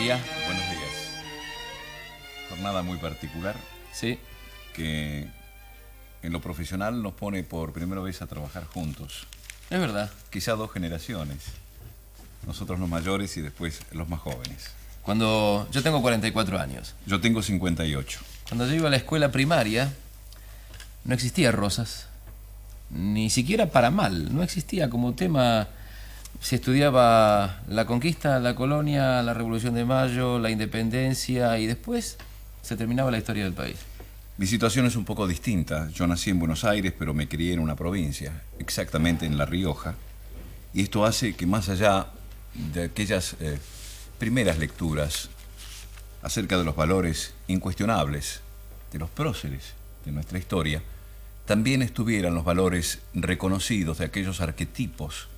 día. Buenos días. Jornada muy particular Sí. que en lo profesional nos pone por primera vez a trabajar juntos. Es verdad. Quizá dos generaciones. Nosotros los mayores y después los más jóvenes. Cuando yo tengo 44 años. Yo tengo 58. Cuando yo iba a la escuela primaria, no existía Rosas. Ni siquiera para mal. No existía como tema. Se estudiaba la conquista, la colonia, la Revolución de Mayo, la independencia y después se terminaba la historia del país. Mi situación es un poco distinta. Yo nací en Buenos Aires, pero me crié en una provincia, exactamente en La Rioja. Y esto hace que más allá de aquellas primeras lecturas acerca de los valores incuestionables de los próceres de nuestra historia, también estuvieran los valores reconocidos de aquellos arquetipos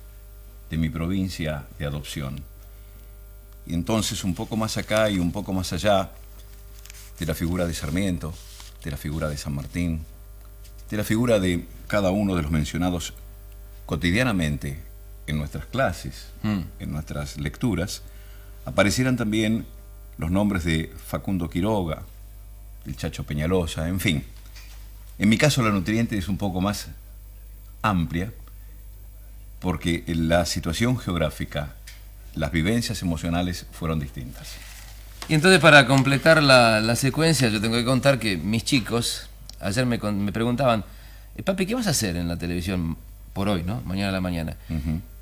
de mi provincia de adopción. Y entonces, un poco más acá y un poco más allá de la figura de Sarmiento, de la figura de San Martín, de la figura de cada uno de los mencionados cotidianamente en nuestras clases, en nuestras lecturas, aparecieran también los nombres de Facundo Quiroga, del Chacho Peñalosa, en fin. En mi caso la nutriente es un poco más amplia, porque la situación geográfica, las vivencias emocionales fueron distintas. Y entonces, para completar la secuencia, yo tengo que contar que mis chicos ayer me preguntaban: papi, ¿qué vas a hacer en la televisión por hoy, no? Mañana a la mañana.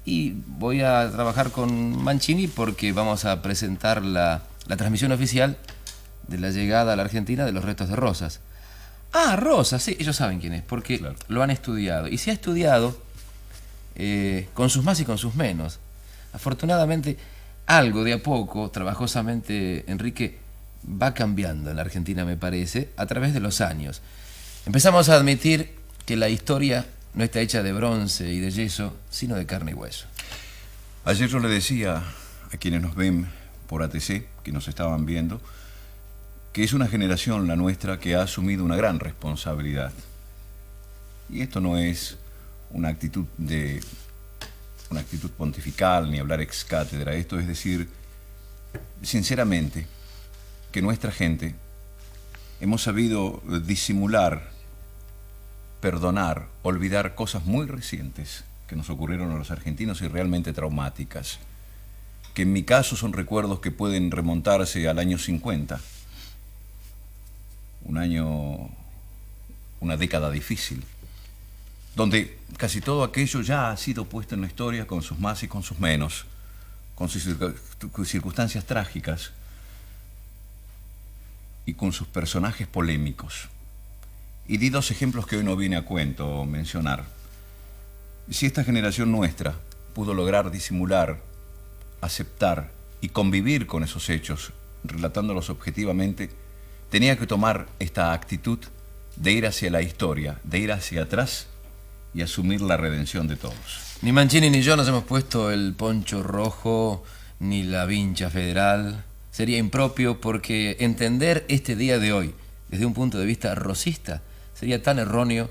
Y voy a trabajar con Mancini porque vamos a presentar la transmisión oficial de la llegada a la Argentina de los restos de Rosas. Ah, Rosas, sí, ellos saben quién es, porque claro, lo han estudiado. Y se ha estudiado con sus más y con sus menos. Afortunadamente, algo de a poco, trabajosamente, Enrique, va cambiando en la Argentina, me parece, a través de los años. Empezamos a admitir que la historia no está hecha de bronce y de yeso, sino de carne y hueso. Ayer yo le decía a quienes nos ven por ATC, que nos estaban viendo, que es una generación, la nuestra, que ha asumido una gran responsabilidad. Y esto no es una actitud pontifical, ni hablar ex cátedra. Esto es decir, sinceramente, que nuestra gente hemos sabido disimular, perdonar, olvidar cosas muy recientes que nos ocurrieron a los argentinos y realmente traumáticas, que en mi caso son recuerdos que pueden remontarse al año 50, una década difícil, donde casi todo aquello ya ha sido puesto en la historia con sus más y con sus menos, con sus circunstancias trágicas y con sus personajes polémicos. Y di dos ejemplos que hoy no viene a cuento mencionar. Si esta generación nuestra pudo lograr disimular, aceptar y convivir con esos hechos, relatándolos objetivamente, tenía que tomar esta actitud de ir hacia la historia, de ir hacia atrás y asumir la redención de todos. Ni Mancini ni yo nos hemos puesto el poncho rojo, ni la vincha federal. Sería impropio, porque entender este día de hoy desde un punto de vista rosista sería tan erróneo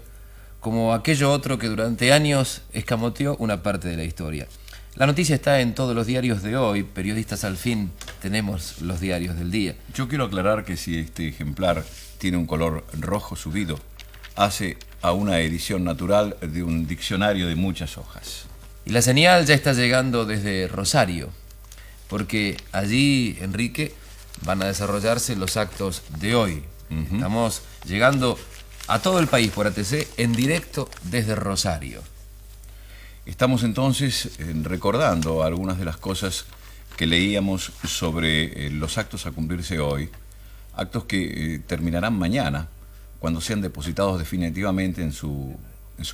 como aquello otro que durante años escamoteó una parte de la historia. La noticia está en todos los diarios de hoy. Periodistas al fin tenemos los diarios del día. Yo quiero aclarar que si este ejemplar tiene un color rojo subido, hace a una edición natural de un diccionario de muchas hojas. Y la señal ya está llegando desde Rosario, porque allí, Enrique, van a desarrollarse los actos de hoy. Estamos llegando a todo el país por ATC en directo desde Rosario. Estamos entonces recordando algunas de las cosas que leíamos sobre los actos a cumplirse hoy, actos que terminarán mañana, cuando sean depositados definitivamente en su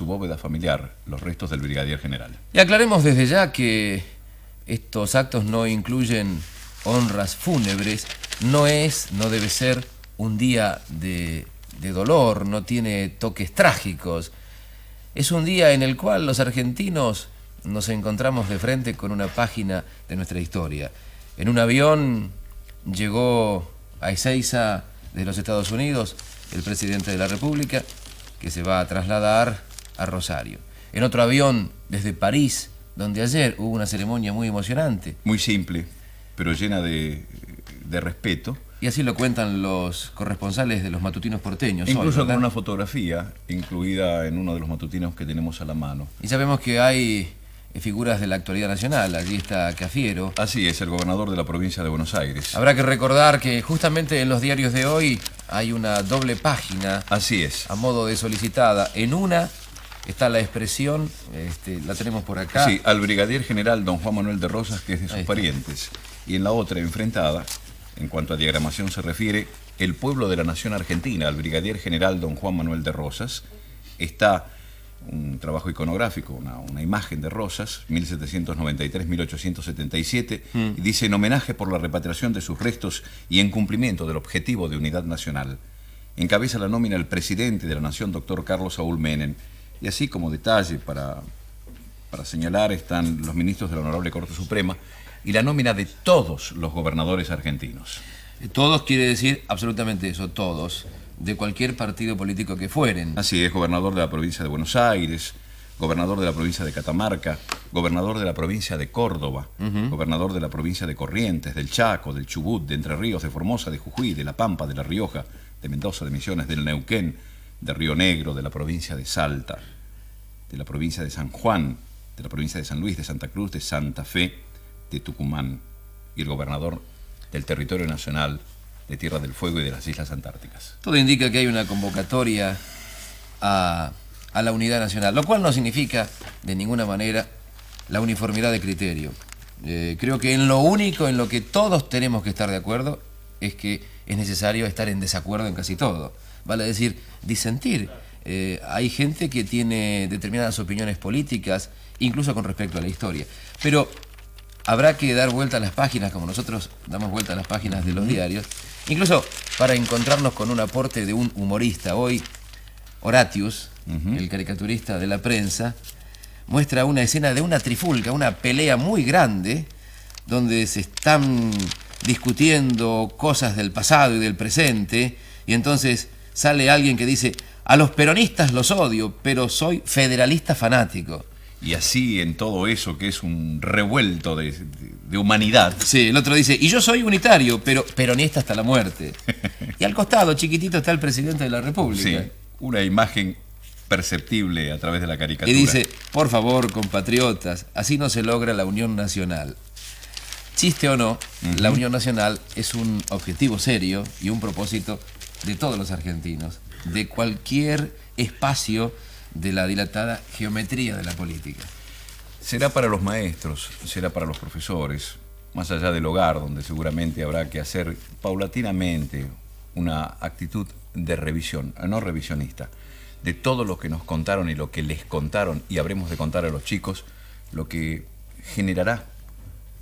bóveda familiar los restos del brigadier general. Y aclaremos desde ya que estos actos no incluyen honras fúnebres, no debe ser un día de dolor, no tiene toques trágicos. Es un día en el cual los argentinos nos encontramos de frente con una página de nuestra historia. En un avión llegó a Ezeiza de los Estados Unidos el presidente de la República, que se va a trasladar a Rosario. En otro avión desde París, donde ayer hubo una ceremonia muy emocionante. Muy simple, pero llena de de respeto. Y así lo cuentan los corresponsales de los matutinos porteños. Incluso hoy, con una fotografía incluida en uno de los matutinos que tenemos a la mano. Y sabemos que hay figuras de la actualidad nacional. Allí está Cafiero. Así es, el gobernador de la provincia de Buenos Aires. Habrá que recordar que justamente en los diarios de hoy hay una doble página. Así es. A modo de solicitada. En una está la expresión, la tenemos por acá. Sí, al brigadier general don Juan Manuel de Rosas, que es de sus parientes. Y en la otra, enfrentada, en cuanto a diagramación se refiere, el pueblo de la nación argentina, al brigadier general don Juan Manuel de Rosas. Está un trabajo iconográfico, una imagen de Rosas, 1793-1877, y dice: en homenaje por la repatriación de sus restos y en cumplimiento del objetivo de unidad nacional. Encabeza la nómina el presidente de la nación, doctor Carlos Saúl Menem. Y así como detalle para señalar están los ministros de la Honorable Corte Suprema y la nómina de todos los gobernadores argentinos. Todos quiere decir absolutamente eso, todos, de cualquier partido político que fueren. Así es, gobernador de la provincia de Buenos Aires, gobernador de la provincia de Catamarca, gobernador de la provincia de Córdoba, gobernador de la provincia de Corrientes, del Chaco, del Chubut, de Entre Ríos, de Formosa, de Jujuy, de La Pampa, de La Rioja, de Mendoza, de Misiones, del Neuquén, de Río Negro, de la provincia de Salta, de la provincia de San Juan, de la provincia de San Luis, de Santa Cruz, de Santa Fe, de Tucumán, y el gobernador del territorio nacional de Tierra del Fuego y de las Islas Antárticas. Todo indica que hay una convocatoria a la unidad nacional, lo cual no significa de ninguna manera la uniformidad de criterio. Creo que en lo único en lo que todos tenemos que estar de acuerdo es que es necesario estar en desacuerdo en casi todo. Vale decir, disentir. Hay gente que tiene determinadas opiniones políticas, incluso con respecto a la historia. Pero habrá que dar vuelta a las páginas, como nosotros damos vuelta a las páginas de los diarios, incluso para encontrarnos con un aporte de un humorista. Hoy, Horatius, el caricaturista de la prensa, muestra una escena de una trifulca, una pelea muy grande, donde se están discutiendo cosas del pasado y del presente, y entonces sale alguien que dice: a los peronistas los odio, pero soy federalista fanático. Y así en todo eso que es un revuelto de humanidad. Sí, el otro dice: y yo soy unitario, pero peronista hasta la muerte. Y al costado, chiquitito, está el presidente de la República. Sí, una imagen perceptible a través de la caricatura. Y dice: por favor, compatriotas, así no se logra la unión nacional. Chiste o no, la unión nacional es un objetivo serio y un propósito de todos los argentinos, de cualquier espacio de la dilatada geometría de la política. Será para los maestros, será para los profesores, más allá del hogar, donde seguramente habrá que hacer paulatinamente una actitud de revisión, no revisionista, de todo lo que nos contaron y lo que les contaron y habremos de contar a los chicos, lo que generará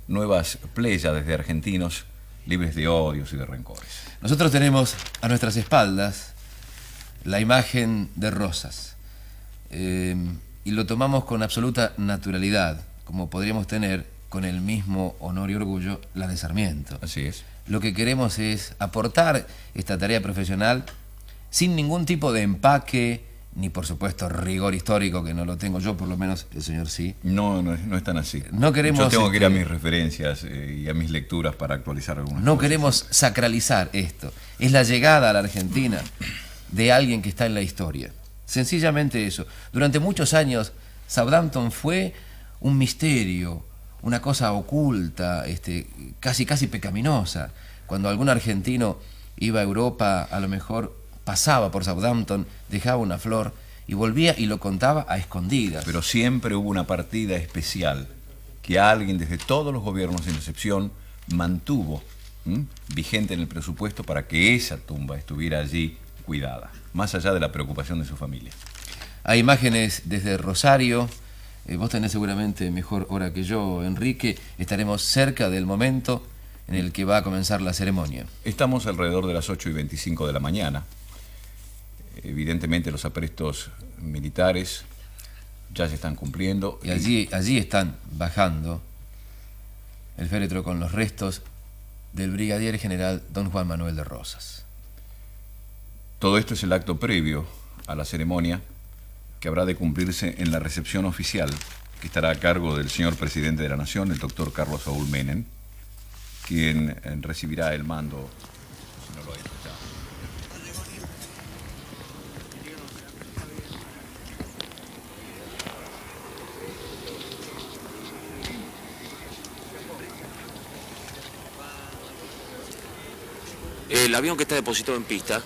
nuevas pléyades de argentinos libres de odios y de rencores. Nosotros tenemos a nuestras espaldas la imagen de Rosas, y lo tomamos con absoluta naturalidad, como podríamos tener con el mismo honor y orgullo la de Sarmiento. Así es. Lo que queremos es aportar esta tarea profesional sin ningún tipo de empaque, ni por supuesto rigor histórico, que no lo tengo yo, por lo menos el señor sí. No es tan así. No queremos, yo tengo que ir a mis referencias y a mis lecturas para actualizar algunas no cosas. Queremos sacralizar esto. Es la llegada a la Argentina de alguien que está en la historia. Sencillamente eso. Durante muchos años Southampton fue un misterio, una cosa oculta, casi pecaminosa. Cuando algún argentino iba a Europa, a lo mejor pasaba por Southampton, dejaba una flor y volvía y lo contaba a escondidas. Pero siempre hubo una partida especial que alguien desde todos los gobiernos sin excepción mantuvo vigente en el presupuesto para que esa tumba estuviera allí cuidada, más allá de la preocupación de su familia. Hay imágenes desde Rosario. Vos tenés seguramente mejor hora que yo, Enrique. Estaremos cerca del momento en el que va a comenzar la ceremonia. Estamos alrededor de las 8:25 de la mañana. Evidentemente los aprestos militares ya se están cumpliendo. Y allí están bajando el féretro con los restos del brigadier general don Juan Manuel de Rosas. Todo esto es el acto previo a la ceremonia que habrá de cumplirse en la recepción oficial, que estará a cargo del señor presidente de la Nación, el doctor Carlos Saúl Menem, quien recibirá el mando, si no lo ha hecho ya. El avión que está depositado en pista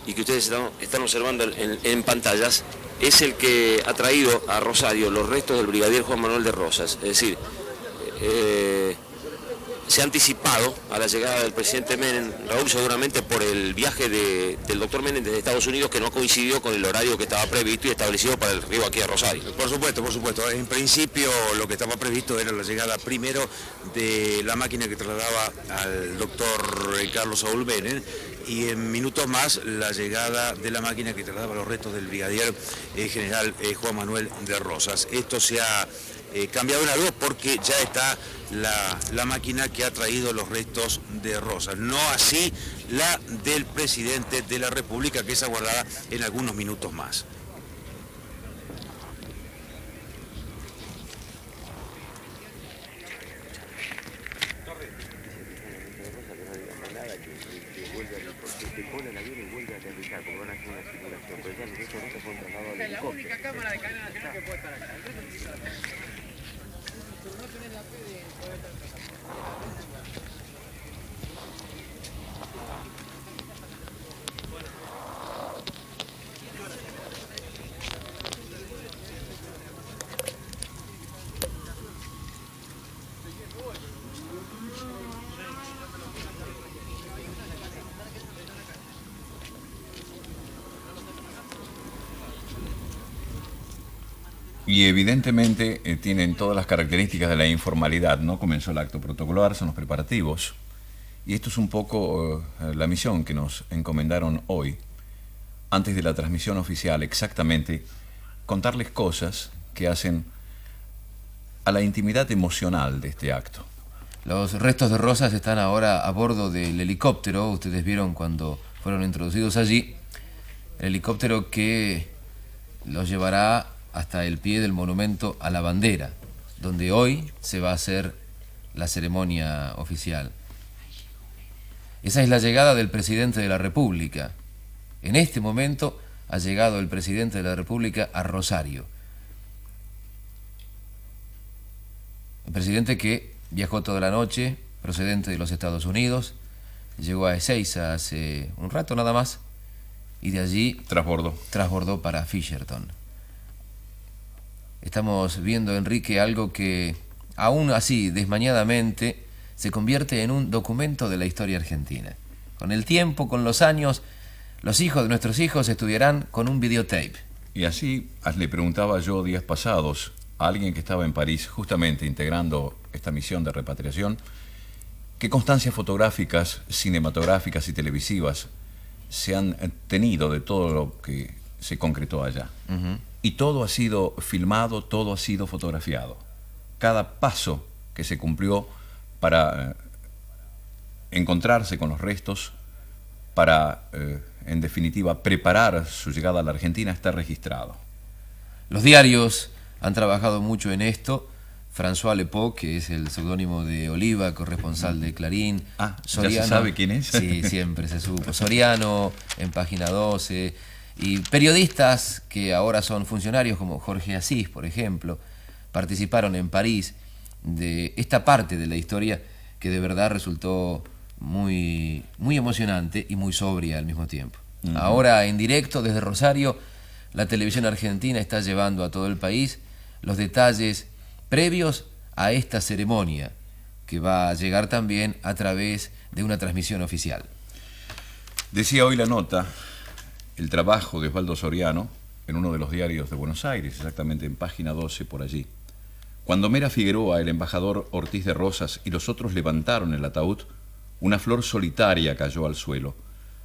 y que ustedes están observando en pantallas es el que ha traído a Rosario los restos del brigadier Juan Manuel de Rosas. Es decir, se ha anticipado a la llegada del presidente Menem, Raúl, seguramente por el viaje del doctor Menem desde Estados Unidos, que no coincidió con el horario que estaba previsto y establecido para el arribo aquí a Rosario. Por supuesto, por supuesto. En principio lo que estaba previsto era la llegada primero de la máquina que trasladaba al doctor Carlos Saúl Menem, y en minutos más la llegada de la máquina que trasladaba los restos del brigadier general Juan Manuel de Rosas. Esto se ha cambiado en algo porque ya está la máquina que ha traído los restos de Rosas, no así la del presidente de la República, que es aguardada en algunos minutos más. La única cámara de cadena nacional que puede estar acá. El resto tiene que estar acá. Pero no tenés la fe de poder estar acá. Y evidentemente tienen todas las características de la informalidad, ¿no? Comenzó el acto protocolar, son los preparativos. Y esto es un poco la misión que nos encomendaron hoy, antes de la transmisión oficial, exactamente, contarles cosas que hacen a la intimidad emocional de este acto. Los restos de Rosas están ahora a bordo del helicóptero. Ustedes vieron cuando fueron introducidos allí. El helicóptero que los llevará hasta el pie del monumento a la bandera, donde hoy se va a hacer la ceremonia oficial. Esa es la llegada del presidente de la República. En este momento ha llegado el presidente de la República a Rosario. El presidente que viajó toda la noche, procedente de los Estados Unidos, llegó a Ezeiza hace un rato nada más, y de allí transbordó para Fisherton. Estamos viendo, Enrique, algo que aún así, desmañadamente, se convierte en un documento de la historia argentina. Con el tiempo, con los años, los hijos de nuestros hijos estudiarán con un videotape. Y así le preguntaba yo días pasados a alguien que estaba en París justamente integrando esta misión de repatriación, qué constancias fotográficas, cinematográficas y televisivas se han tenido de todo lo que se concretó allá. Y todo ha sido filmado, todo ha sido fotografiado. Cada paso que se cumplió para encontrarse con los restos, para, en definitiva, preparar su llegada a la Argentina, está registrado. Los diarios han trabajado mucho en esto. François Lepaut, que es el seudónimo de Oliva, corresponsal de Clarín. Soriano, ¿ya se sabe quién es? Sí, siempre se supo. Soriano, en Página 12... Y periodistas que ahora son funcionarios, como Jorge Asís, por ejemplo, participaron en París de esta parte de la historia que de verdad resultó muy, muy emocionante y muy sobria al mismo tiempo. Ahora, en directo desde Rosario, la televisión argentina está llevando a todo el país los detalles previos a esta ceremonia, que va a llegar también a través de una transmisión oficial. Decía hoy la nota el trabajo de Osvaldo Soriano en uno de los diarios de Buenos Aires, exactamente en Página 12 por allí. Cuando Mera Figueroa, el embajador Ortiz de Rosas y los otros levantaron el ataúd, una flor solitaria cayó al suelo.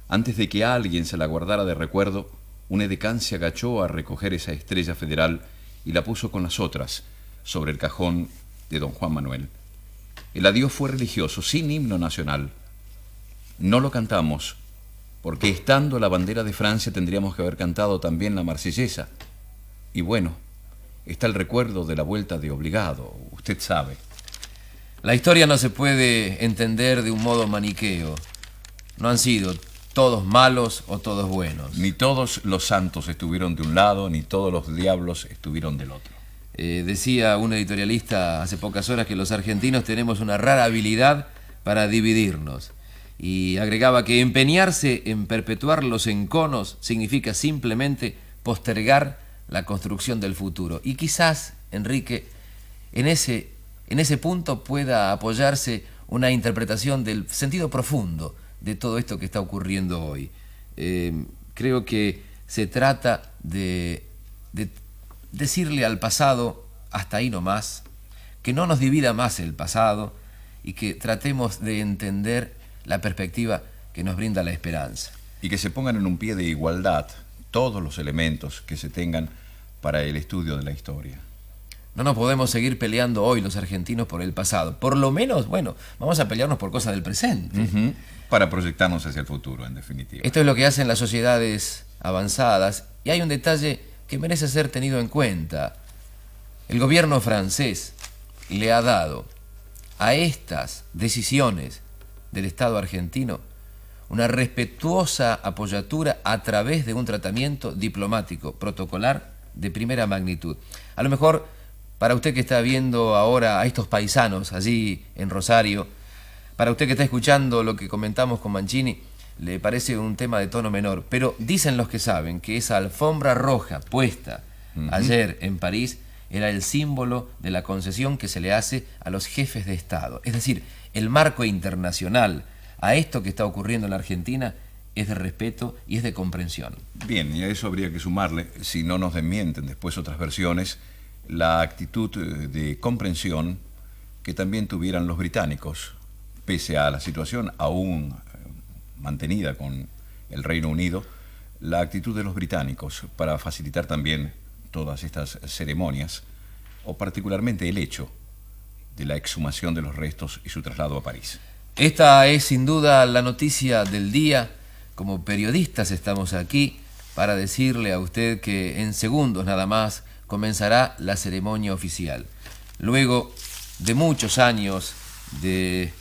Antes de que alguien se la guardara de recuerdo, un edecán se agachó a recoger esa estrella federal y la puso con las otras sobre el cajón de don Juan Manuel. El adiós fue religioso, sin himno nacional. No lo cantamos, porque estando la bandera de Francia tendríamos que haber cantado también la Marsellesa. Y bueno, está el recuerdo de la vuelta de obligado, usted sabe. La historia no se puede entender de un modo maniqueo. No han sido todos malos o todos buenos. Ni todos los santos estuvieron de un lado, ni todos los diablos estuvieron del otro. Decía un editorialista hace pocas horas que los argentinos tenemos una rara habilidad para dividirnos. Y agregaba que empeñarse en perpetuar los enconos significa simplemente postergar la construcción del futuro. Y quizás, Enrique, en ese punto pueda apoyarse una interpretación del sentido profundo de todo esto que está ocurriendo hoy. Creo que se trata de decirle al pasado, hasta ahí nomás, que no nos divida más el pasado y que tratemos de entender la perspectiva que nos brinda la esperanza. Y que se pongan en un pie de igualdad todos los elementos que se tengan para el estudio de la historia. No nos podemos seguir peleando hoy los argentinos por el pasado. Por lo menos, bueno, vamos a pelearnos por cosas del presente. Para proyectarnos hacia el futuro, en definitiva. Esto es lo que hacen las sociedades avanzadas. Y hay un detalle que merece ser tenido en cuenta. El gobierno francés le ha dado a estas decisiones del Estado argentino una respetuosa apoyatura a través de un tratamiento diplomático, protocolar de primera magnitud. A lo mejor, para usted que está viendo ahora a estos paisanos allí en Rosario, para usted que está escuchando lo que comentamos con Mancini, le parece un tema de tono menor, pero dicen los que saben que esa alfombra roja puesta ayer en París era el símbolo de la concesión que se le hace a los jefes de Estado. Es decir, el marco internacional a esto que está ocurriendo en la Argentina es de respeto y es de comprensión. Bien, y a eso habría que sumarle, si no nos desmienten después otras versiones, la actitud de comprensión que también tuvieran los británicos, pese a la situación aún mantenida con el Reino Unido, la actitud de los británicos para facilitar también todas estas ceremonias, o particularmente el hecho de la exhumación de los restos y su traslado a París. Esta es sin duda la noticia del día. Como periodistas estamos aquí para decirle a usted que en segundos nada más comenzará la ceremonia oficial. Luego de muchos años de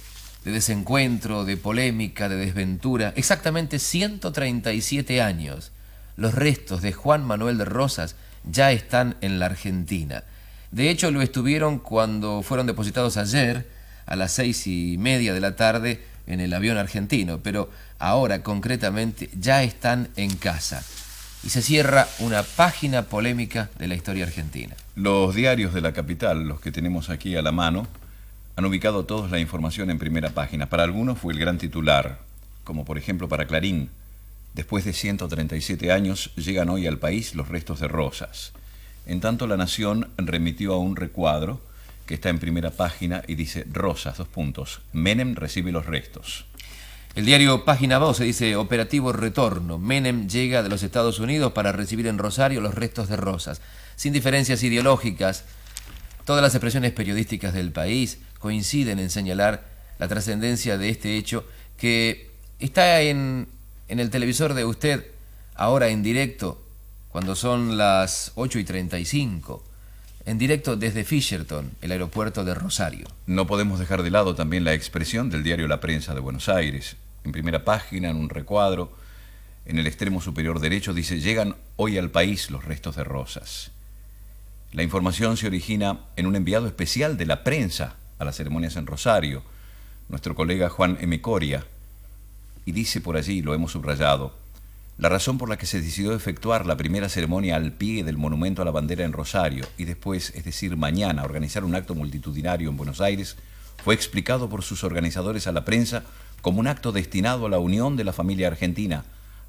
desencuentro, de polémica, de desventura, exactamente 137 años, los restos de Juan Manuel de Rosas ya están en la Argentina. De hecho, lo estuvieron cuando fueron depositados ayer a las 6:30 de la tarde en el avión argentino, pero ahora concretamente ya están en casa. Y se cierra una página polémica de la historia argentina. Los diarios de la capital, los que tenemos aquí a la mano, han ubicado todos la información en primera página. Para algunos fue el gran titular, como por ejemplo para Clarín. Después de 137 años llegan hoy al país los restos de Rosas. En tanto, La Nación remitió a un recuadro que está en primera página y dice Rosas, : Menem recibe los restos. El diario Página 12 dice Operativo Retorno. Menem llega de los Estados Unidos para recibir en Rosario los restos de Rosas. Sin diferencias ideológicas, todas las expresiones periodísticas del país coinciden en señalar la trascendencia de este hecho que está en el televisor de usted ahora en directo, cuando son las 8:35, en directo desde Fisherton, el aeropuerto de Rosario. No podemos dejar de lado también la expresión del diario La Prensa de Buenos Aires. En primera página, en un recuadro, en el extremo superior derecho, dice: llegan hoy al país los restos de Rosas. La información se origina en un enviado especial de la prensa a las ceremonias en Rosario, nuestro colega Juan M. Coria, y dice por allí, lo hemos subrayado: la razón por la que se decidió efectuar la primera ceremonia al pie del monumento a la bandera en Rosario y después, es decir, mañana, organizar un acto multitudinario en Buenos Aires, fue explicado por sus organizadores a la prensa como un acto destinado a la unión de la familia argentina,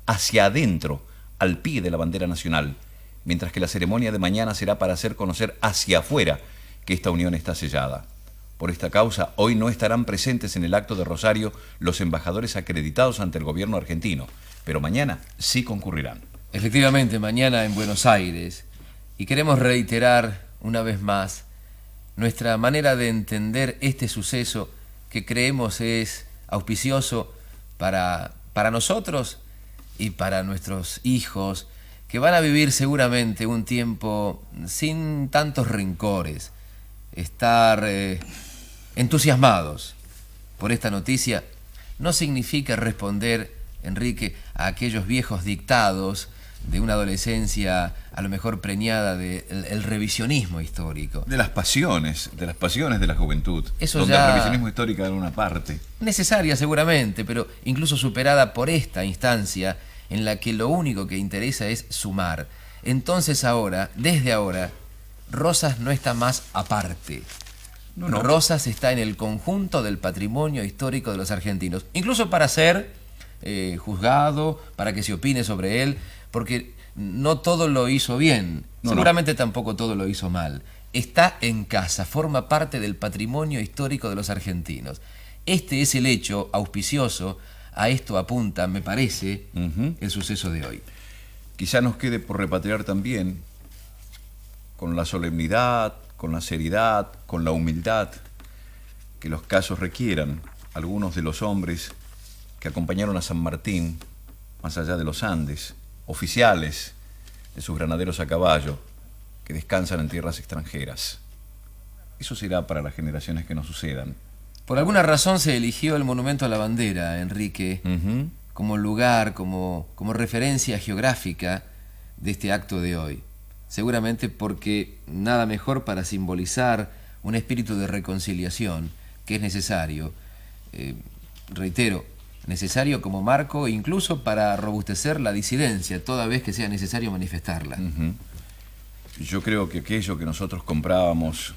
hacia adentro, al pie de la bandera nacional, mientras que la ceremonia de mañana será para hacer conocer hacia afuera que esta unión está sellada. Por esta causa, hoy no estarán presentes en el acto de Rosario los embajadores acreditados ante el gobierno argentino, pero mañana sí concurrirán. Efectivamente, mañana en Buenos Aires. Y queremos reiterar una vez más nuestra manera de entender este suceso que creemos es auspicioso para nosotros y para nuestros hijos, que van a vivir seguramente un tiempo sin tantos rencores. Estar en entusiasmados por esta noticia, no significa responder, Enrique, a aquellos viejos dictados de una adolescencia a lo mejor preñada del revisionismo histórico. De las pasiones de la juventud. Eso donde ya... el revisionismo histórico era una parte. Necesaria seguramente, pero incluso superada por esta instancia en la que lo único que interesa es sumar. Entonces ahora, desde ahora, Rosas no está más aparte. No, no. Rosas está en el conjunto del patrimonio histórico de los argentinos, incluso para ser juzgado, para que se opine sobre él, porque no todo lo hizo bien, seguramente tampoco todo lo hizo mal. Está en casa, forma parte del patrimonio histórico de los argentinos. Este es el hecho auspicioso, a esto apunta, me parece, el suceso de hoy. Quizá nos quede por repatriar también, con la solemnidad, con la seriedad, con la humildad que los casos requieran, algunos de los hombres que acompañaron a San Martín, más allá de los Andes, oficiales de sus granaderos a caballo, que descansan en tierras extranjeras. Eso será para las generaciones que nos sucedan. Por alguna razón se eligió el monumento a la bandera, Enrique, como lugar, como referencia geográfica de este acto de hoy. Seguramente porque nada mejor para simbolizar un espíritu de reconciliación que es necesario, reitero, necesario como marco incluso para robustecer la disidencia, toda vez que sea necesario manifestarla. Yo creo que aquello que nosotros comprábamos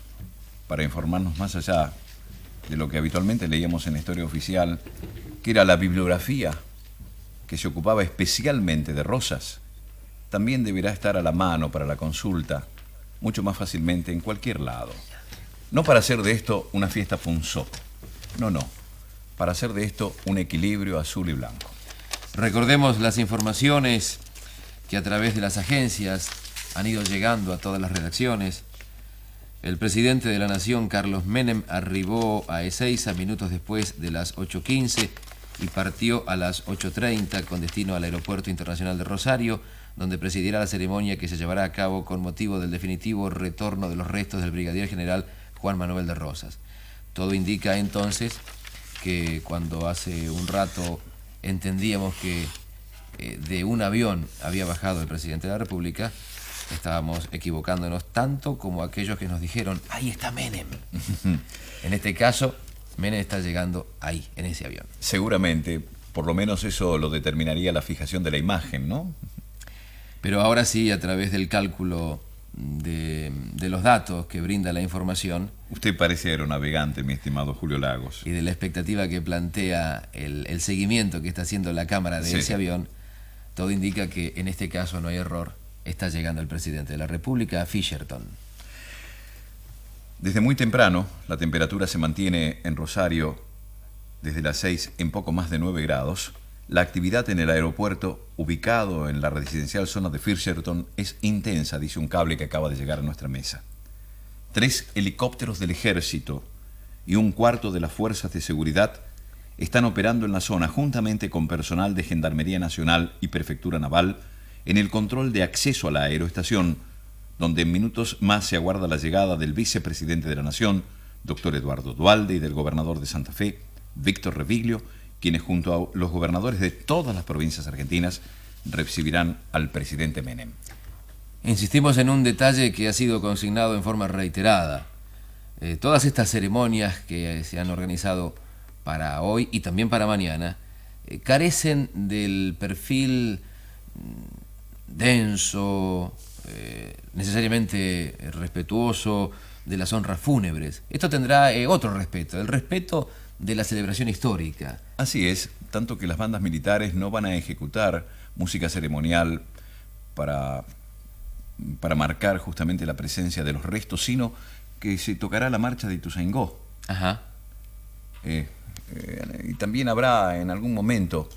para informarnos más allá de lo que habitualmente leíamos en la historia oficial, que era la bibliografía que se ocupaba especialmente de Rosas, también deberá estar a la mano para la consulta mucho más fácilmente en cualquier lado. No para hacer de esto una fiesta punzó, no, para hacer de esto un equilibrio azul y blanco. Recordemos las informaciones que a través de las agencias han ido llegando a todas las redacciones. El presidente de la Nación, Carlos Menem, arribó a Ezeiza minutos después de las 8:15 y partió a las 8:30 con destino al Aeropuerto Internacional de Rosario, donde presidirá la ceremonia que se llevará a cabo con motivo del definitivo retorno de los restos del brigadier general Juan Manuel de Rosas. Todo indica entonces que cuando hace un rato entendíamos que de un avión había bajado el presidente de la República, estábamos equivocándonos tanto como aquellos que nos dijeron, ahí está Menem. En este caso, Menem está llegando ahí, en ese avión. Seguramente, por lo menos eso lo determinaría la fijación de la imagen, ¿no? Pero ahora sí, a través del cálculo de los datos que brinda la información... Usted parece aeronavegante, mi estimado Julio Lagos. Y de la expectativa que plantea el seguimiento que está haciendo la cámara de ese avión, todo indica que en este caso no hay error. Está llegando el presidente de la República a Fisherton. Desde muy temprano, la temperatura se mantiene en Rosario desde las 6 en poco más de 9 grados. La actividad en el aeropuerto, ubicado en la residencial zona de Fisherton, es intensa, dice un cable que acaba de llegar a nuestra mesa. 3 helicópteros del ejército y un cuarto de las fuerzas de seguridad están operando en la zona, juntamente con personal de Gendarmería Nacional y Prefectura Naval, en el control de acceso a la aeroestación, donde en minutos más se aguarda la llegada del vicepresidente de la Nación, doctor Eduardo Duhalde, y del gobernador de Santa Fe, Víctor Reviglio, quienes junto a los gobernadores de todas las provincias argentinas recibirán al presidente Menem. Insistimos en un detalle que ha sido consignado en forma reiterada. Todas estas ceremonias que se han organizado para hoy y también para mañana carecen del perfil denso, necesariamente respetuoso de las honras fúnebres. Esto tendrá otro respeto, el respeto de la celebración histórica. Así es, tanto que las bandas militares no van a ejecutar música ceremonial para marcar justamente la presencia de los restos, sino que se tocará la marcha de Ituzaingó. Ajá. Y también habrá en algún momento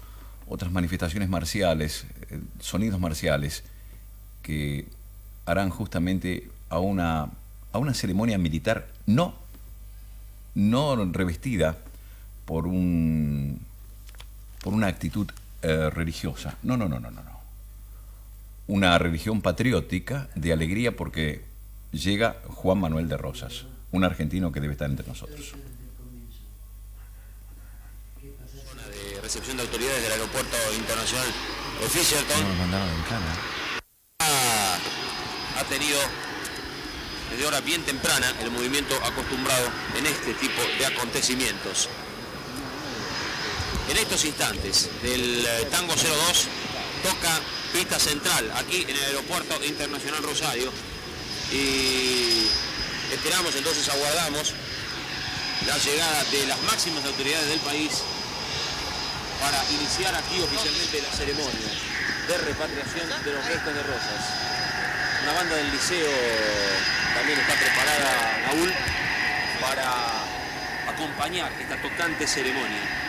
otras manifestaciones marciales, sonidos marciales, que harán justamente a una ceremonia militar no revestida por una actitud religiosa. No. Una religión patriótica de alegría porque llega Juan Manuel de Rosas, un argentino que debe estar entre nosotros. De recepción de autoridades del aeropuerto internacional de Fisherton. No, mandaron en cana. Ha tenido desde hora bien temprana el movimiento acostumbrado en este tipo de acontecimientos. En estos instantes del Tango 02 toca pista central aquí en el aeropuerto internacional Rosario y esperamos, entonces aguardamos la llegada de las máximas autoridades del país para iniciar aquí oficialmente la ceremonia de repatriación de los restos de Rosas. Una banda del liceo también está preparada, Raúl, para acompañar esta tocante ceremonia.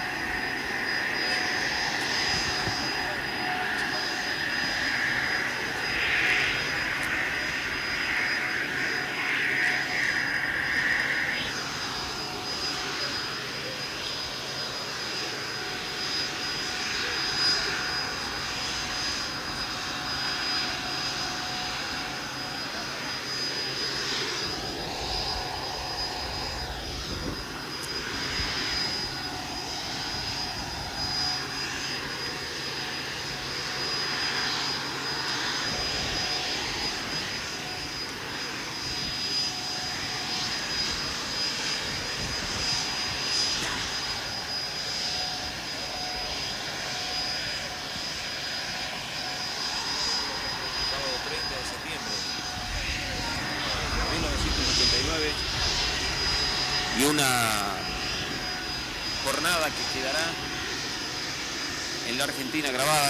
Y una jornada que quedará en la Argentina grabada.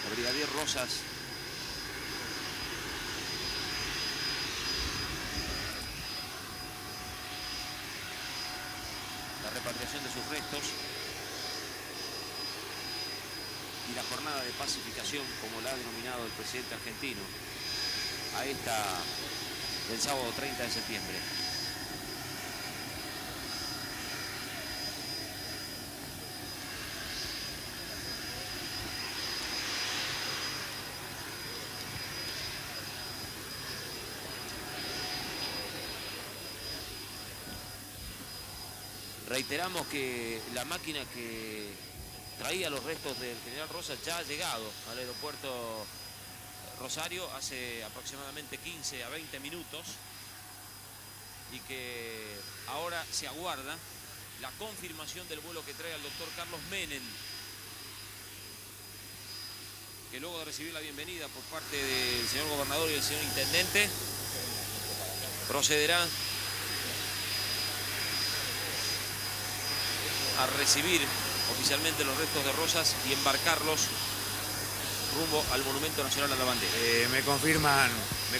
El brigadier Rosas la repatriación de sus restos y la jornada de pacificación, como la ha denominado el presidente argentino, a esta del sábado 30 de septiembre. Reiteramos que la máquina que traía los restos del general Rosas ya ha llegado al aeropuerto Rosario hace aproximadamente 15 a 20 minutos y que ahora se aguarda la confirmación del vuelo que trae al doctor Carlos Menem, que luego de recibir la bienvenida por parte del señor gobernador y del señor intendente procederá a recibir oficialmente los restos de Rosas y embarcarlos rumbo al Monumento Nacional a la Bandera. Me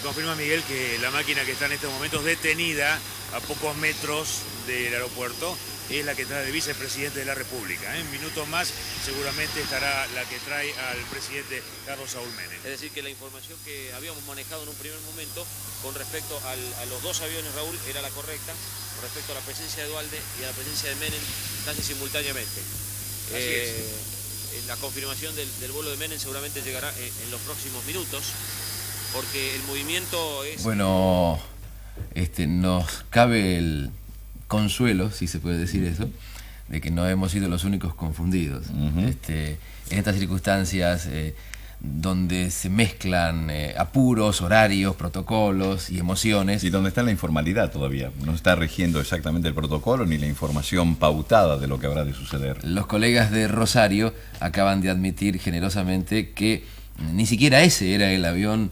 confirma Miguel que la máquina que está en estos momentos detenida a pocos metros del aeropuerto es la que trae el vicepresidente de la República. En minutos más seguramente estará la que trae al presidente Carlos Saúl Menem. Es decir, que la información que habíamos manejado en un primer momento con respecto a los dos aviones, Raúl, era la correcta, con respecto a la presencia de Duhalde y a la presencia de Menem casi simultáneamente. Así es. La confirmación del vuelo de Menem seguramente llegará en los próximos minutos, porque el movimiento es... Bueno, nos cabe el consuelo, si se puede decir eso, de que no hemos sido los únicos confundidos. En estas circunstancias donde se mezclan apuros, horarios, protocolos y emociones. Y donde está la informalidad todavía. No está rigiendo exactamente el protocolo ni la información pautada de lo que habrá de suceder. Los colegas de Rosario acaban de admitir generosamente que ni siquiera ese era el avión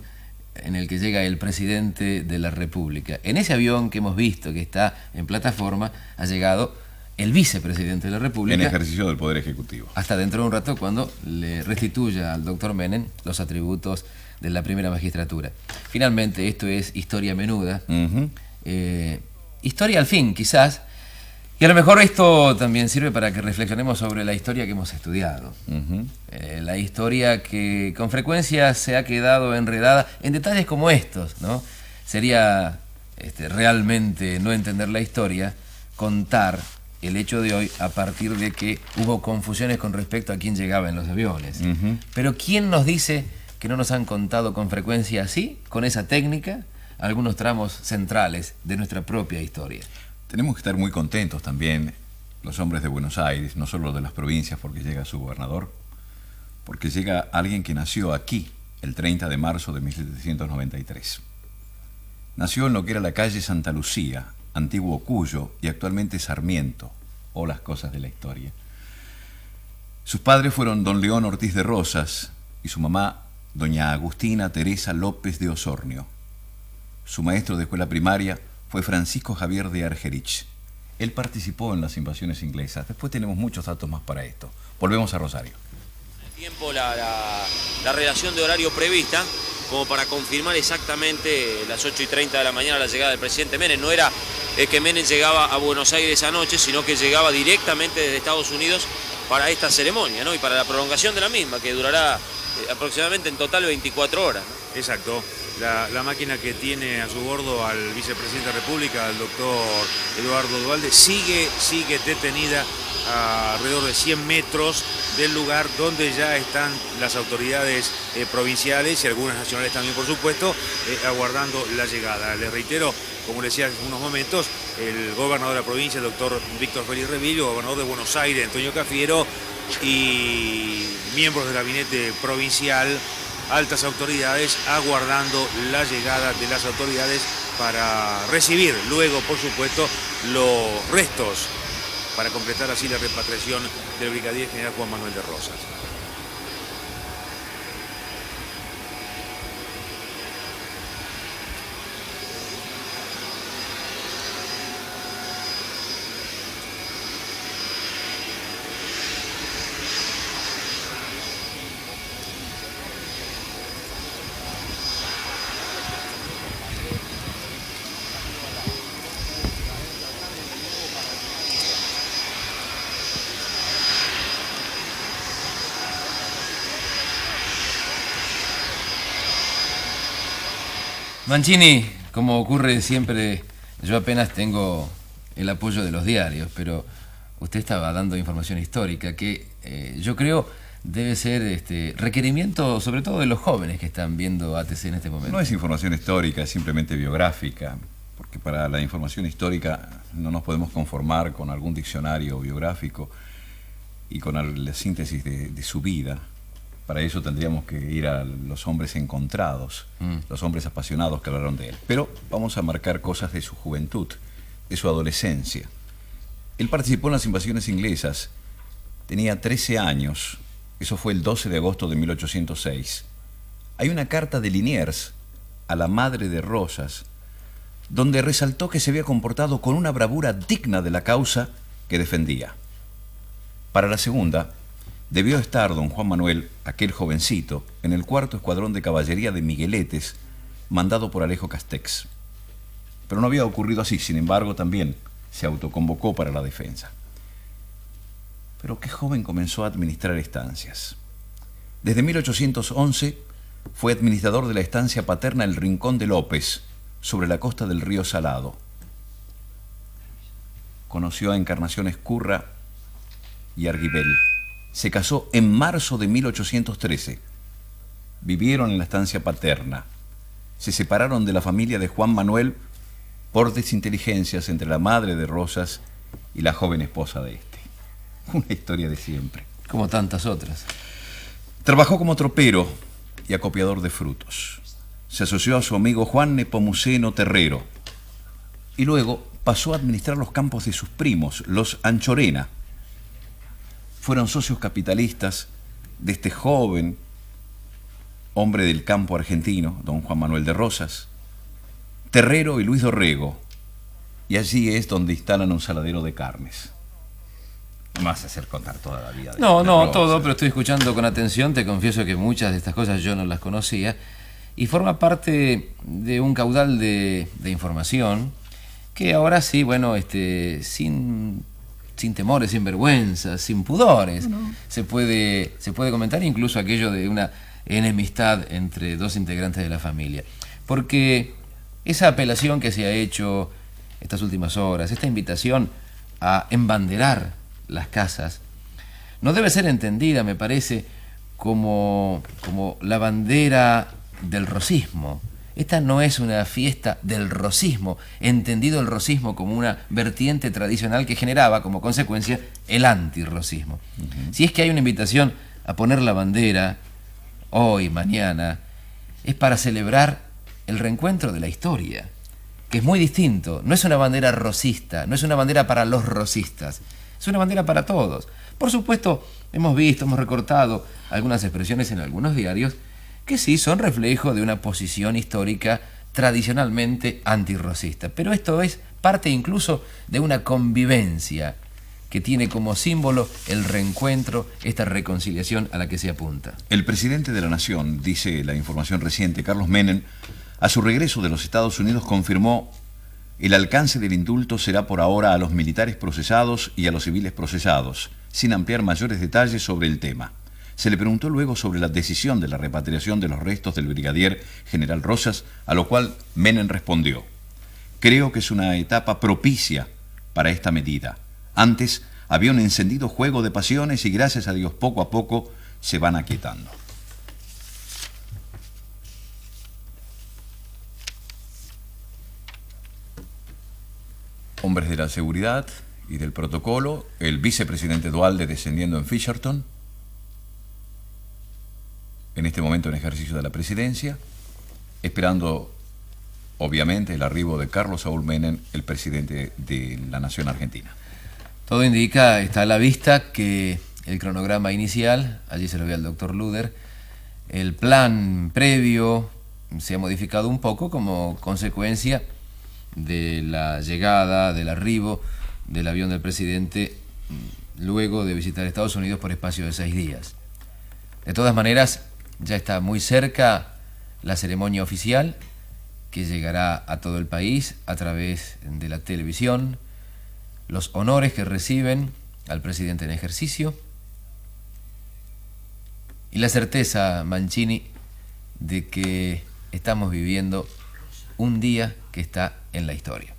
en el que llega el presidente de la República. En ese avión que hemos visto que está en plataforma ha llegado el vicepresidente de la República. En ejercicio del Poder Ejecutivo. Hasta dentro de un rato, cuando le restituya al doctor Menem los atributos de la primera magistratura. Finalmente, esto es historia menuda. Historia al fin, quizás. Y a lo mejor esto también sirve para que reflexionemos sobre la historia que hemos estudiado. La historia que con frecuencia se ha quedado enredada en detalles como estos, ¿no? Sería realmente no entender la historia, contar el hecho de hoy a partir de que hubo confusiones con respecto a quién llegaba en los aviones. Pero ¿quién nos dice que no nos han contado con frecuencia así, con esa técnica, algunos tramos centrales de nuestra propia historia? Tenemos que estar muy contentos también, los hombres de Buenos Aires, no solo de las provincias, porque llega su gobernador, porque llega alguien que nació aquí el 30 de marzo de 1793. Nació en lo que era la calle Santa Lucía, antiguo Cuyo y actualmente Sarmiento, o las cosas de la historia. Sus padres fueron don León Ortiz de Rosas y su mamá, doña Agustina Teresa López de Osornio. Su maestro de escuela primaria fue Francisco Javier de Argerich. Él participó en las invasiones inglesas. Después tenemos muchos datos más para esto. Volvemos a Rosario. Tiempo la relación de horario prevista, como para confirmar exactamente las 8:30 de la mañana la llegada del presidente Menem. No era que Menem llegaba a Buenos Aires anoche, sino que llegaba directamente desde Estados Unidos para esta ceremonia, ¿no? Y para la prolongación de la misma, que durará aproximadamente en total 24 horas, ¿no? Exacto. La máquina que tiene a su bordo al vicepresidente de la República, al doctor Eduardo Duhalde, sigue detenida a alrededor de 100 metros del lugar donde ya están las autoridades provinciales y algunas nacionales también, por supuesto, aguardando la llegada. Les reitero, como les decía hace unos momentos, el gobernador de la provincia, el doctor Víctor Félix Revillo, gobernador de Buenos Aires, Antonio Cafiero, y miembros del gabinete provincial, altas autoridades, aguardando la llegada de las autoridades para recibir luego, por supuesto, los restos, para completar así la repatriación del brigadier general Juan Manuel de Rosas. Mancini, como ocurre siempre, yo apenas tengo el apoyo de los diarios, pero usted estaba dando información histórica que yo creo debe ser requerimiento sobre todo de los jóvenes que están viendo ATC en este momento. No es información histórica, es simplemente biográfica, porque para la información histórica no nos podemos conformar con algún diccionario biográfico y con la síntesis de su vida. Para eso tendríamos que ir a los hombres encontrados, los hombres apasionados que hablaron de él. Pero vamos a marcar cosas de su juventud, de su adolescencia. Él participó en las invasiones inglesas, tenía 13 años, eso fue el 12 de agosto de 1806. Hay una carta de Liniers a la madre de Rosas, donde resaltó que se había comportado con una bravura digna de la causa que defendía. Para la segunda, debió estar don Juan Manuel, aquel jovencito, en el 4º escuadrón de caballería de Migueletes, mandado por Alejo Castex. Pero no había ocurrido así, sin embargo, también se autoconvocó para la defensa. Pero qué joven comenzó a administrar estancias. Desde 1811 fue administrador de la estancia paterna El Rincón de López, sobre la costa del río Salado. Conoció a Encarnación Escurra y Arguibel. Se casó en marzo de 1813. Vivieron en la estancia paterna. Se separaron de la familia de Juan Manuel por desinteligencias entre la madre de Rosas y la joven esposa de este. Una historia de siempre. Como tantas otras. Trabajó como tropero y acopiador de frutos. Se asoció a su amigo Juan Nepomuceno Terrero y luego pasó a administrar los campos de sus primos, los Anchorena. Fueron socios capitalistas de este joven hombre del campo argentino, don Juan Manuel de Rosas, Terrero y Luis Dorrego, y allí es donde instalan un saladero de carnes. No me vas a hacer contar toda la vida. No, Rosas. todo, pero estoy escuchando con atención, te confieso que muchas de estas cosas yo no las conocía, y forma parte de un caudal de información que ahora sí, bueno, sin temores, sin vergüenzas, sin pudores, se puede comentar incluso aquello de una enemistad entre dos integrantes de la familia. Porque esa apelación que se ha hecho estas últimas horas, esta invitación a embanderar las casas, no debe ser entendida, me parece, como la bandera del rosismo. esta no es una fiesta del rosismo, entendido el rosismo como una vertiente tradicional que generaba como consecuencia el antirrosismo. Si es que hay una invitación a poner la bandera hoy, mañana, es para celebrar el reencuentro de la historia, que es muy distinto. No es una bandera rosista, no es una bandera para los rosistas, es una bandera para todos. Por supuesto, hemos recortado algunas expresiones en algunos diarios que sí son reflejo de una posición histórica tradicionalmente antirrosista. Pero esto es parte incluso de una convivencia que tiene como símbolo el reencuentro, esta reconciliación a la que se apunta. El presidente de la Nación, dice la información reciente, Carlos Menem, a su regreso de los Estados Unidos confirmó: el alcance del indulto será por ahora a los militares procesados y a los civiles procesados, sin ampliar mayores detalles sobre el tema. Se le preguntó luego sobre la decisión de la repatriación de los restos del brigadier general Rosas, a lo cual Menem respondió: creo que es una etapa propicia para esta medida. Antes había un encendido juego de pasiones y gracias a Dios poco a poco se van aquietando. Hombres de la seguridad y del protocolo, el vicepresidente Duhalde descendiendo en Fisherton, en este momento en ejercicio de la presidencia, esperando obviamente el arribo de Carlos Saúl Menem, el presidente de la Nación Argentina. Todo indica, está a la vista, que el cronograma inicial, allí se lo ve al doctor Luder, el plan previo se ha modificado un poco como consecuencia de la llegada, del arribo del avión del presidente luego de visitar Estados Unidos por espacio de 6 días. De todas maneras, ya está muy cerca la ceremonia oficial que llegará a todo el país a través de la televisión, los honores que reciben al presidente en ejercicio y la certeza, Mancini, de que estamos viviendo un día que está en la historia.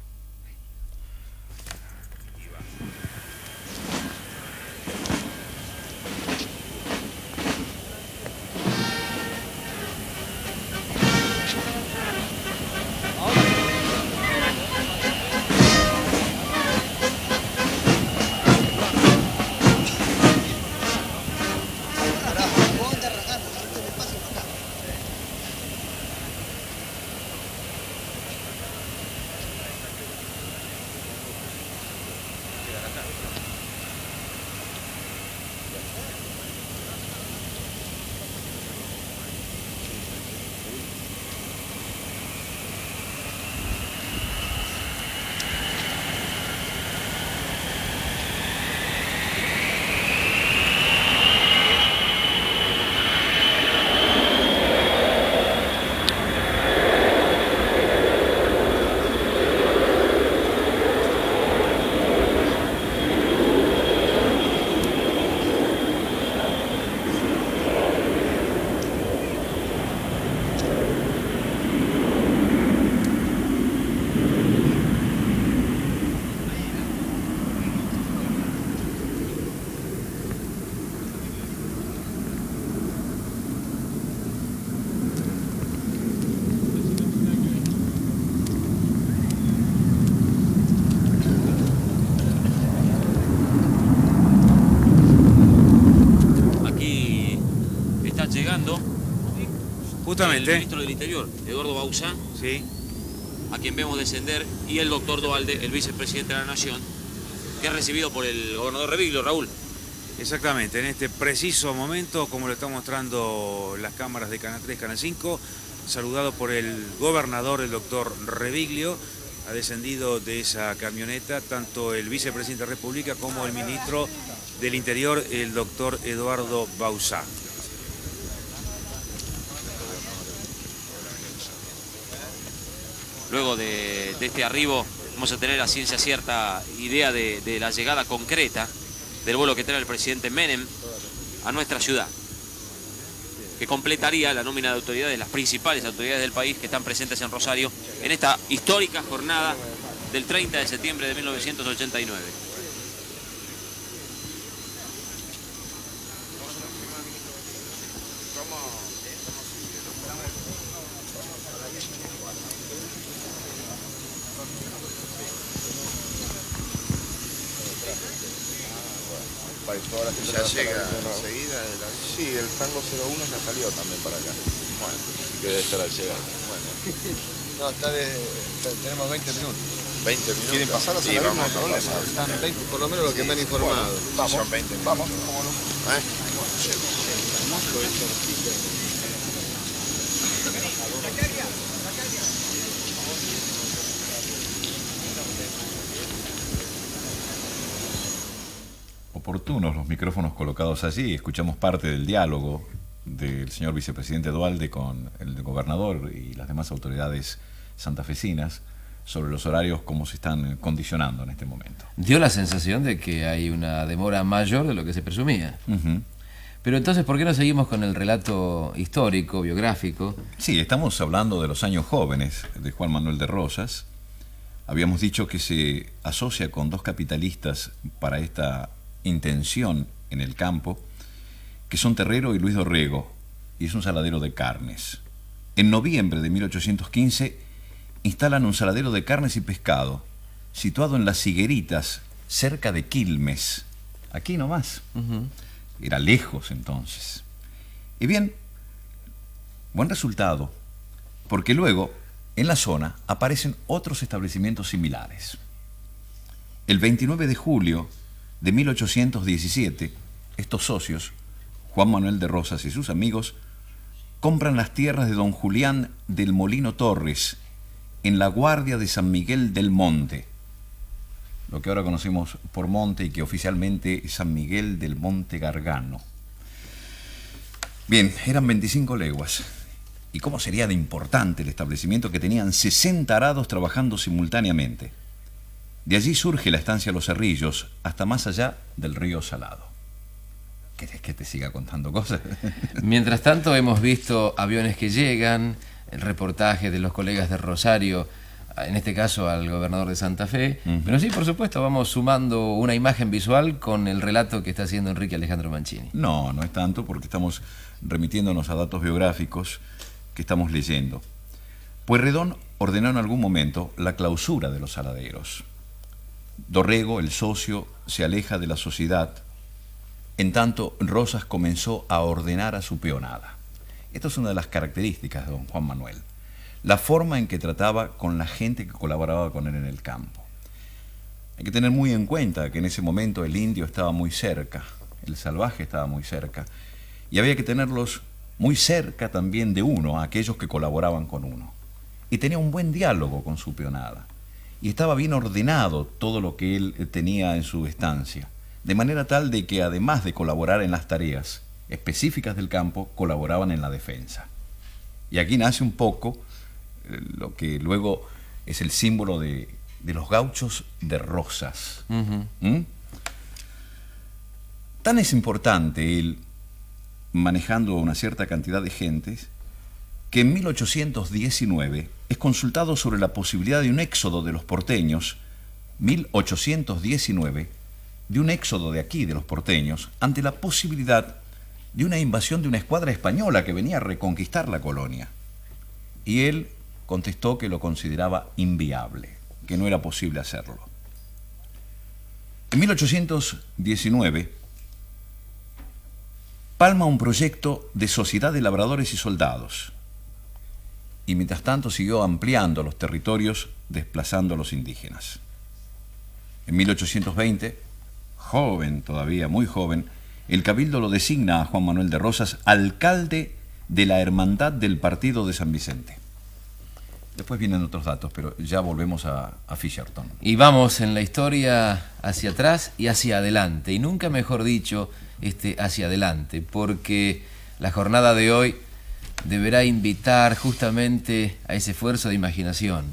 Justamente. El ministro del Interior, Eduardo Bauzá, Sí. a quien vemos descender, y el doctor Duhalde, el vicepresidente de la Nación, que es recibido por el gobernador Reviglio, Raúl. Exactamente, en este preciso momento, como lo están mostrando las cámaras de Canal 3, Canal 5, saludado por el gobernador, el doctor Reviglio, ha descendido de esa camioneta tanto el vicepresidente de la República como el ministro del Interior, el doctor Eduardo Bauzá. Luego de este arribo vamos a tener a ciencia cierta idea de la llegada concreta del vuelo que trae el presidente Menem a nuestra ciudad, que completaría la nómina de autoridades, las principales autoridades del país que están presentes en Rosario en esta histórica jornada del 30 de septiembre de 1989. ahora que Ya llega enseguida. Sí, el Tango 01 ya salió también para acá. Bueno, así que debe estar al llegar. Bueno. No, tenemos 20 minutos. 20 minutos. ¿Quieren pasar a Sí, salir? vamos, No, vamos. están 20, por lo menos lo que me han informado. Vamos, son 20 minutos. Vamos, cómo no. Oportunos los micrófonos colocados allí. Escuchamos parte del diálogo del señor vicepresidente Duhalde con el gobernador y las demás autoridades santafesinas sobre los horarios, cómo se están condicionando en este momento. Dio la sensación de que hay una demora mayor de lo que se presumía. Pero entonces, ¿por qué no seguimos con el relato histórico, biográfico? Sí, estamos hablando de los años jóvenes de Juan Manuel de Rosas. Habíamos dicho que se asocia con dos capitalistas para esta intención en el campo, que son Terrero y Luis Dorrego, y es un saladero de carnes. En noviembre de 1815 instalan un saladero de carnes y pescado, situado en Las Higueritas, cerca de Quilmes, aquí nomás. Era lejos entonces. Y bien, buen resultado, porque luego en la zona aparecen otros establecimientos similares. El 29 de julio de 1817, estos socios, Juan Manuel de Rosas y sus amigos, compran las tierras de don Julián del Molino Torres, en la Guardia de San Miguel del Monte, lo que ahora conocemos por Monte y que oficialmente es San Miguel del Monte Gargano. Bien, eran 25 leguas. ¿Y cómo sería de importante el establecimiento que tenían 60 arados trabajando simultáneamente? De allí surge la estancia Los Cerrillos, hasta más allá del río Salado. ¿Querés que te siga contando cosas? Mientras tanto, hemos visto aviones que llegan, el reportaje de los colegas de Rosario, en este caso al gobernador de Santa Fe. Pero sí, por supuesto, vamos sumando una imagen visual con el relato que está haciendo Enrique Alejandro Mancini. No, no es tanto, porque estamos remitiéndonos a datos biográficos que estamos leyendo. Pueyrredón ordenó en algún momento la clausura de los saladeros. Dorrego, el socio, se aleja de la sociedad. En tanto, Rosas comenzó a ordenar a su peonada. Esta es una de las características de don Juan Manuel. La forma en que trataba con la gente que colaboraba con él en el campo. Hay que tener muy en cuenta que en ese momento el indio estaba muy cerca, el salvaje estaba muy cerca, y había que tenerlos muy cerca también de uno, a aquellos que colaboraban con uno. Y tenía un buen diálogo con su peonada. Y estaba bien ordenado todo lo que él tenía en su estancia, de manera tal de que además de colaborar en las tareas específicas del campo, colaboraban en la defensa. Y aquí nace un poco lo que luego es el símbolo de los gauchos de Rosas. Tan es importante él, manejando una cierta cantidad de gentes, que en 1819 es consultado sobre la posibilidad de un éxodo de los porteños, 1819, de un éxodo de aquí, de los porteños, ante la posibilidad de una invasión de una escuadra española que venía a reconquistar la colonia. Y él contestó que lo consideraba inviable, que no era posible hacerlo. En 1819, palma un proyecto de sociedad de labradores y soldados, y mientras tanto siguió ampliando los territorios, desplazando a los indígenas. En 1820, joven todavía, muy joven, el Cabildo lo designa a Juan Manuel de Rosas alcalde de la Hermandad del Partido de San Vicente. Después vienen otros datos, pero ya volvemos a Fisherton. Y vamos en la historia hacia atrás y hacia adelante, y nunca mejor dicho hacia adelante, porque la jornada de hoy deberá invitar justamente a ese esfuerzo de imaginación,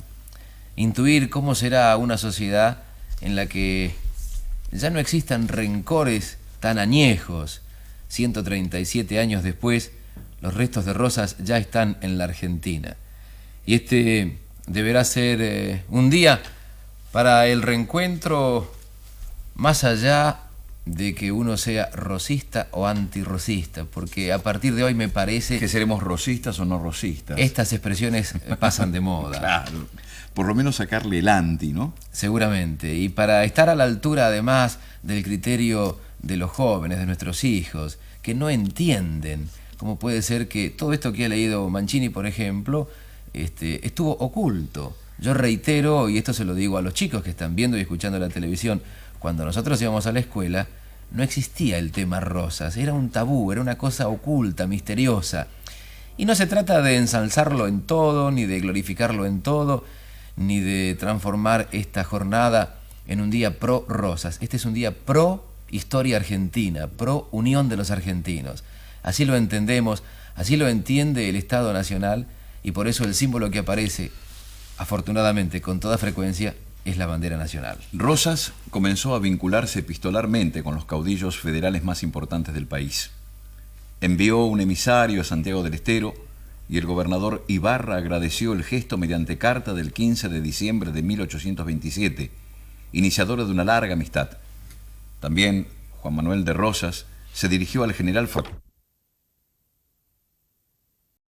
intuir cómo será una sociedad en la que ya no existan rencores tan añejos. 137 años después, los restos de Rosas ya están en la Argentina. Y deberá ser un día para el reencuentro, más allá de que uno sea rosista o antirrosista, porque a partir de hoy me parece que seremos rosistas o no rosistas. Estas expresiones pasan de moda. Claro, por lo menos sacarle el anti, ¿no? Seguramente, y para estar a la altura además del criterio de los jóvenes, de nuestros hijos, que no entienden cómo puede ser que todo esto que ha leído Mancini, por ejemplo, estuvo oculto. Yo reitero, y esto se lo digo a los chicos que están viendo y escuchando la televisión, cuando nosotros íbamos a la escuela, no existía el tema Rosas, era un tabú, era una cosa oculta, misteriosa. Y no se trata de ensalzarlo en todo, ni de glorificarlo en todo, ni de transformar esta jornada en un día pro Rosas. Este es un día pro historia argentina, pro unión de los argentinos. Así lo entendemos, así lo entiende el Estado Nacional, y por eso el símbolo que aparece, afortunadamente, con toda frecuencia, es la bandera nacional. Rosas comenzó a vincularse epistolarmente con los caudillos federales más importantes del país. Envió un emisario a Santiago del Estero y el gobernador Ibarra agradeció el gesto mediante carta del 15 de diciembre de 1827, iniciadora de una larga amistad. También Juan Manuel de Rosas se dirigió al general